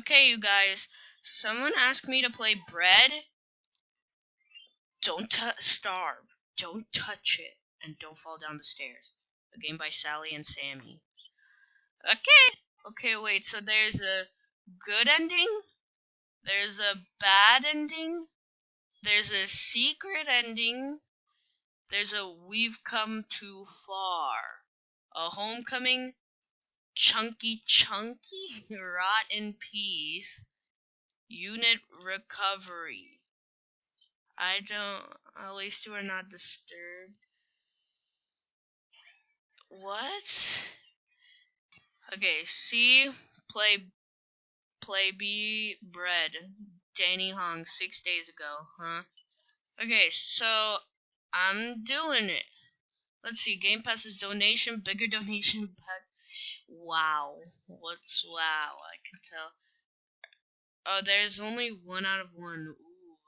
Okay, you guys. Someone asked me to play Bread. Don't starve. Don't touch it. And don't fall down the stairs. A game by Sally and Sammy. Okay. Okay, wait. So there's a good ending. There's a bad ending. There's a secret ending. There's a we've come too far. A homecoming. Chunky chunky. Rot in peace. Unit recovery. I don't. At least you are not disturbed. What? Okay. C. Play B.R.E.A.D. Danny Hong 6 days ago. Huh? Okay. So I'm doing it. Let's see. Game Pass's donation. Bigger donation back. Wow. What's wow? I can tell. Oh, there's only 1 out of 1. Ooh,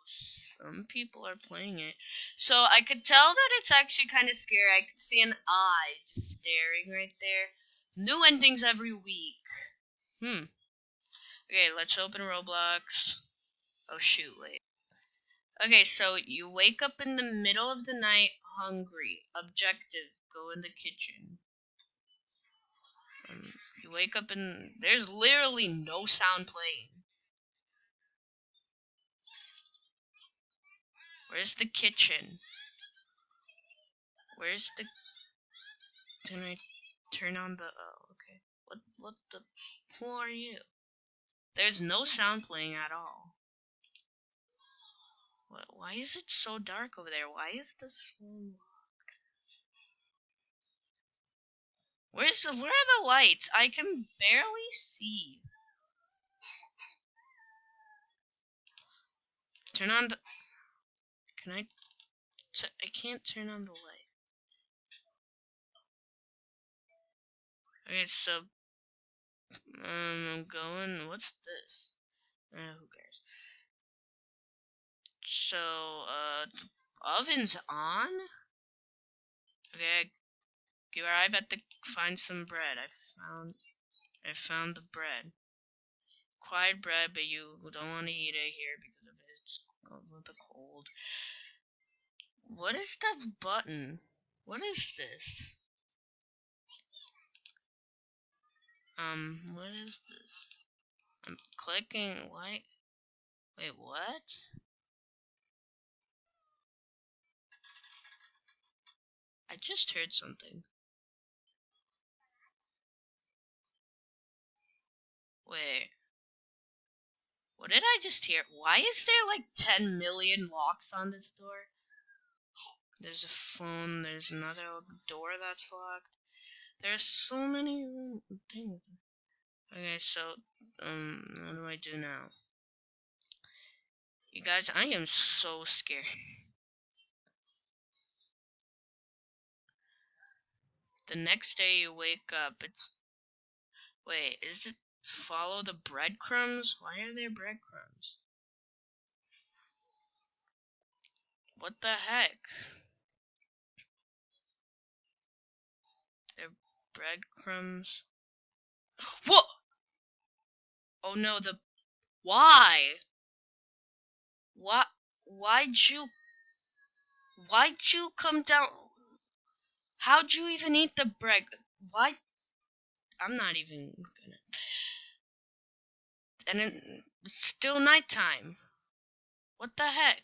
some people are playing it. So I could tell that it's actually kind of scary. I could see an eye just staring right there. New endings every week. Okay, let's open Roblox. Oh shoot, wait. Okay, so you wake up in the middle of the night hungry. Objective, go in the kitchen. You wake up and there's literally no sound playing. Where's the kitchen? Where's the... Can I turn on the... Oh, okay. What the... Who are you? There's no sound playing at all. Why is it so dark over there? Why is this... Where are the lights? I can barely see. Turn on the... Can I... I can't turn on the light. Okay, so... I'm going... What's this? Who cares? So, the oven's on? Okay, you arrive at the... Find some bread. I found the bread. Quiet bread, but you don't want to eat it here because of it's with the cold. What is that button? What is this? What is this? I'm clicking. Why? Wait, what? I just heard something. Wait. What did I just hear? Why is there like 10 million locks on this door? There's a phone. There's another door that's locked. There's so many things. Okay, so, what do I do now? You guys, I am so scared. The next day you wake up, it's... Wait, is it follow the breadcrumbs? Why are there breadcrumbs? What the heck? They're breadcrumbs. What? Oh no, the... Why? What? Why'd you... Why'd you come down? How'd you even eat the bread? Why? I'm not even gonna... And it's still nighttime. What the heck?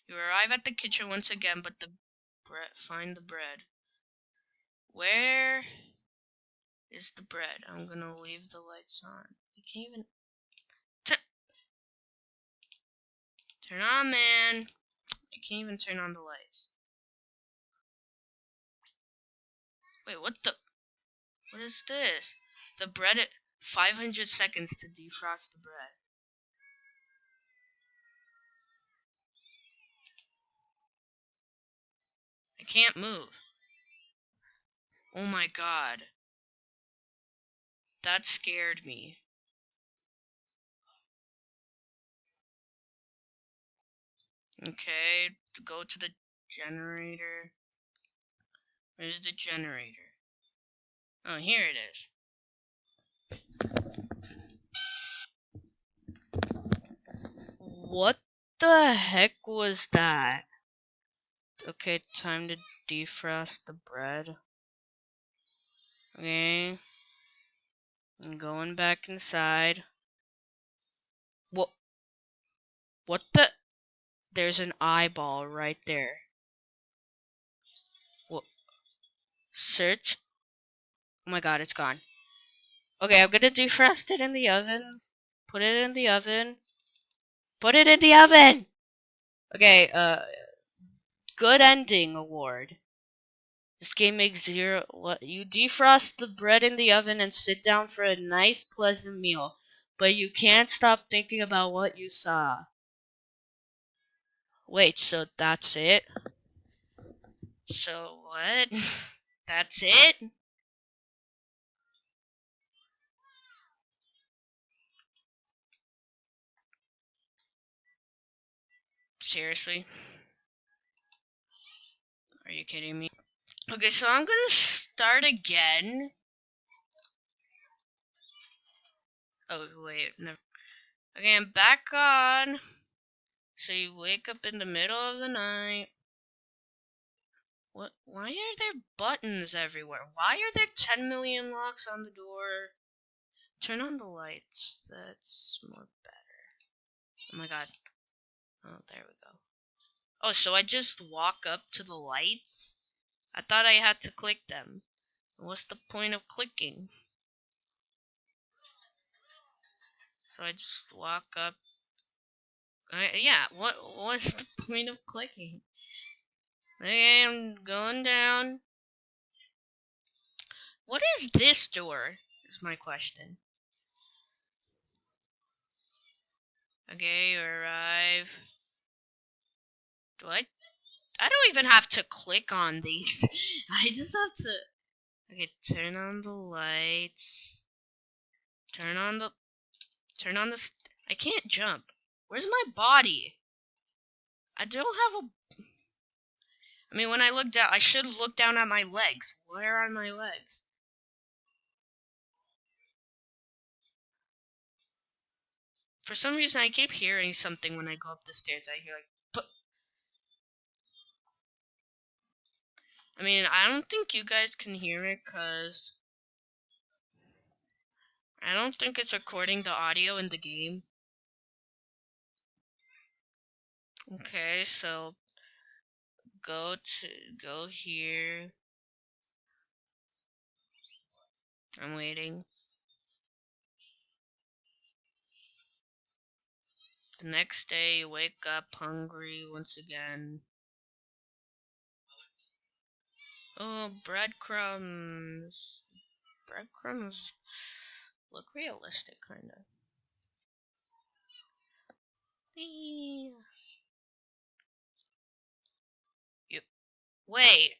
You arrive at the kitchen once again, but the bread... Find the bread. Where is the bread? I'm gonna leave the lights on. You can't even... Turn on, man. I can't even turn on the lights. Wait, what the... What is this? The bread at 500 seconds to defrost the bread. I can't move. Oh my god. That scared me. Okay, go to the generator. Where's the generator? Oh, here it is. What the heck was that? Okay, time to defrost the bread. Okay. I'm going back inside. What? What the? There's an eyeball right there. What? Search. Oh my god, it's gone. Okay, I'm gonna defrost it in the oven. Put it in the oven. Put it in the oven! Okay, good ending award. This game makes zero. What? You defrost the bread in the oven and sit down for a nice, pleasant meal, but you can't stop thinking about what you saw. Wait, so that's it? So what? That's it? Seriously? Are you kidding me? Okay, so I'm gonna start again. Oh, wait, never. Okay, I'm back on. So you wake up in the middle of the night. What? Why are there buttons everywhere? Why are there 10 million locks on the door? Turn on the lights. That's more better. Oh my god. Oh, there we go. Oh, so I just walk up to the lights? I thought I had to click them. What's the point of clicking? So I just walk up. Yeah, what's the point of clicking? Okay, I'm going down. What is this door? Is my question. Okay, arrive. Do I don't even have to click on these. I just have to. Okay, turn on the lights. Turn on the. I can't jump. Where's my body? I don't have a. I mean, when I look down, I should look down at my legs. Where are my legs? For some reason, I keep hearing something when I go up the stairs. I hear like. I mean, I don't think you guys can hear it because I don't think it's recording the audio in the game. Okay, so go here. I'm waiting. The next day, you wake up hungry once again. Oh, breadcrumbs. Breadcrumbs look realistic, kind of. You wait.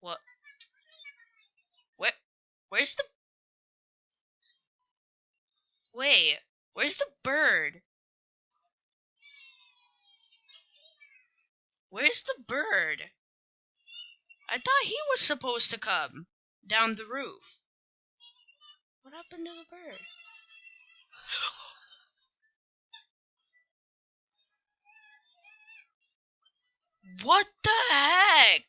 What? Where? Where's the? Wait. Where's the bird? Where's the bird? I thought he was supposed to come down the roof. What happened to the bird? What the heck?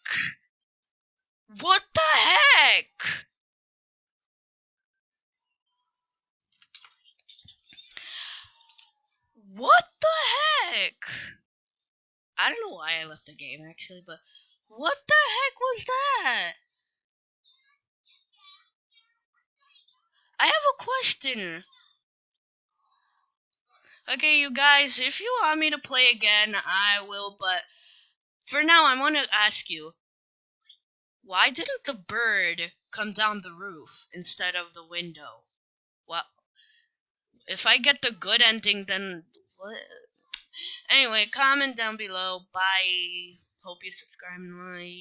What the heck? What the heck? I don't know why I left the game actually, but what the heck was that? I have a question. Okay, you guys, if you want me to play again, I will, but for now, I want to ask you, why didn't the bird come down the roof instead of the window? Well, if I get the good ending, then what? Anyway, comment down below. Bye. Hope you subscribe and like.